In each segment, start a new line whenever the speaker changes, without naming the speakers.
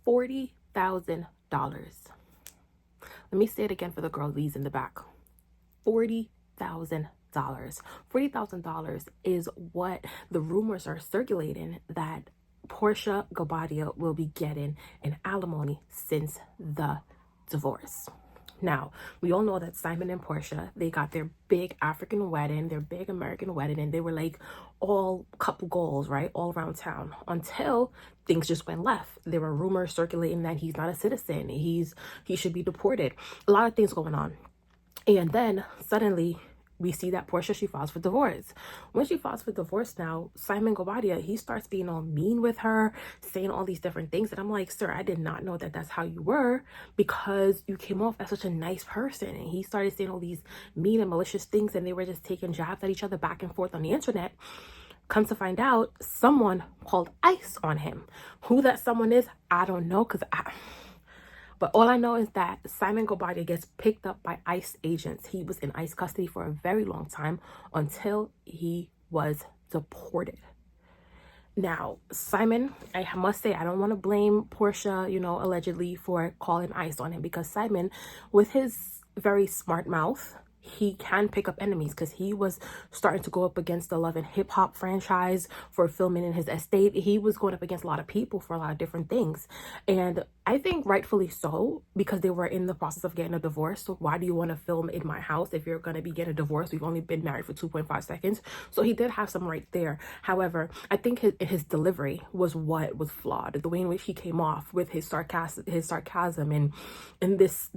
$40,000. Let me say it again for the girlies in the back. $40,000. $40,000 is what the rumors are circulating that Porsha Gabadia will be getting in alimony since the divorce. Now, we all know that Simon and Porsha, they got their big African wedding, their big American wedding, and they were like all couple goals, right? All around town until things just went left. There were rumors circulating that he's not a citizen. He should be deported. A lot of things going on. And then suddenly we see that Porsha, she files for divorce. When she files for divorce now, Simon Gabadia, he starts being all mean with her, saying all these different things. And I'm like, sir, I did not know that that's how you were, because you came off as such a nice person. And he started saying all these mean and malicious things, and they were just taking jabs at each other back and forth on the internet. Come to find out, someone called ICE on him. Who that someone is, I don't know, but all I know is that Simon Gabadia gets picked up by ICE agents. He was in ICE custody for a very long time until he was deported. Now, Simon, I must say, I don't want to blame Porsha, allegedly for calling ICE on him, because Simon, with his very smart mouth, he can pick up enemies, because he was starting to go up against the Love and Hip Hop franchise for filming in his estate. He was going up against a lot of people for a lot of different things. And I think rightfully so, because they were in the process of getting a divorce. So why do you want to film in my house if you're going to be getting a divorce? We've only been married for 2.5 seconds. So he did have some right there. However, I think his delivery was what was flawed. The way in which he came off with his sarcasm and this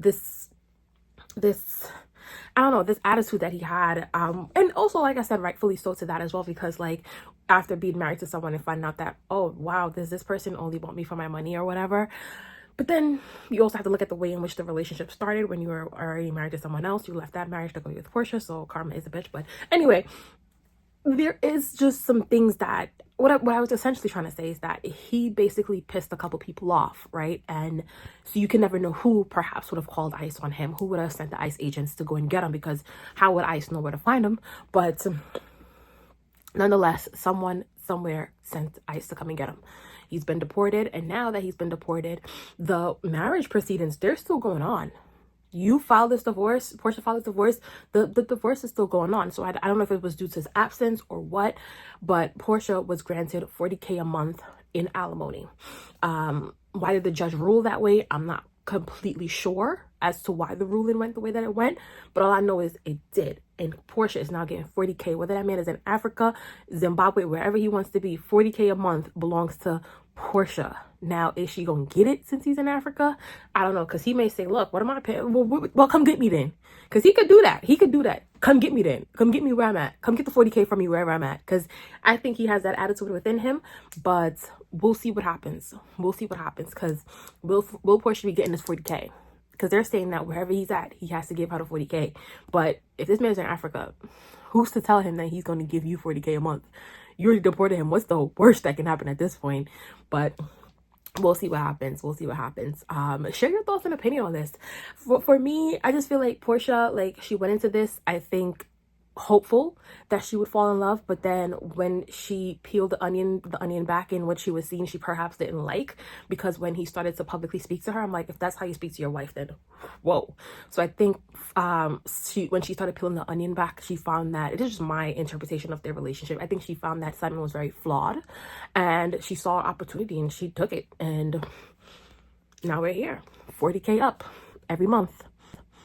I don't know, this attitude that he had. And also, like I said, rightfully so to that as well, because like after being married to someone and finding out that, oh, wow, this person only bought me for my money or whatever. But then you also have to look at the way in which the relationship started. When you were already married to someone else, you left that marriage to go with Porsha. So karma is a bitch. But anyway, there is just some things that what I was essentially trying to say is that he basically pissed a couple people off, right? And so you can never know who perhaps would have called ICE on him, who would have sent the ICE agents to go and get him, because how would ICE know where to find him? But nonetheless, someone somewhere sent ICE to come and get him. He's been deported, and now that he's been deported, the marriage proceedings, they're still going on. You filed this divorce, Porsha filed this divorce, the divorce is still going on. So I don't know if it was due to his absence or what, but Porsha was granted $40K a month in alimony. Why did the judge rule that way? I'm not completely sure as to why the ruling went the way that it went, but all I know is it did. And Porsha is now getting $40K, whether that man is in Africa, Zimbabwe, wherever he wants to be. $40K a month belongs to Porsha. Now, is she gonna get it since he's in Africa? I don't know, because he may say, look, what am I paying? Well, come get me then. Because he could do that. He could do that. Come get me then. Come get me where I'm at. Come get the $40K from me wherever I'm at. Because I think he has that attitude within him. But we'll see what happens. We'll see what happens. Because will Porsha be getting this $40K? Because they're saying that wherever he's at, he has to give her the $40K. But if this man's in Africa, who's to tell him that he's going to give you $40K a month? You already deported him. What's the worst that can happen at this point? But we'll see what happens. We'll see what happens. Share your thoughts and opinion on this. For me, I just feel like Porsha, like, she went into this, I think, hopeful that she would fall in love, but then when she peeled the onion back in what she was seeing, she perhaps didn't like, because when he started to publicly speak to her, I'm like, if that's how you speak to your wife, then whoa. So I think when she started peeling the onion back, she found that, it is just my interpretation of their relationship, I think she found that Simon was very flawed, and she saw an opportunity and she took it, and now we're here, $40K up every month.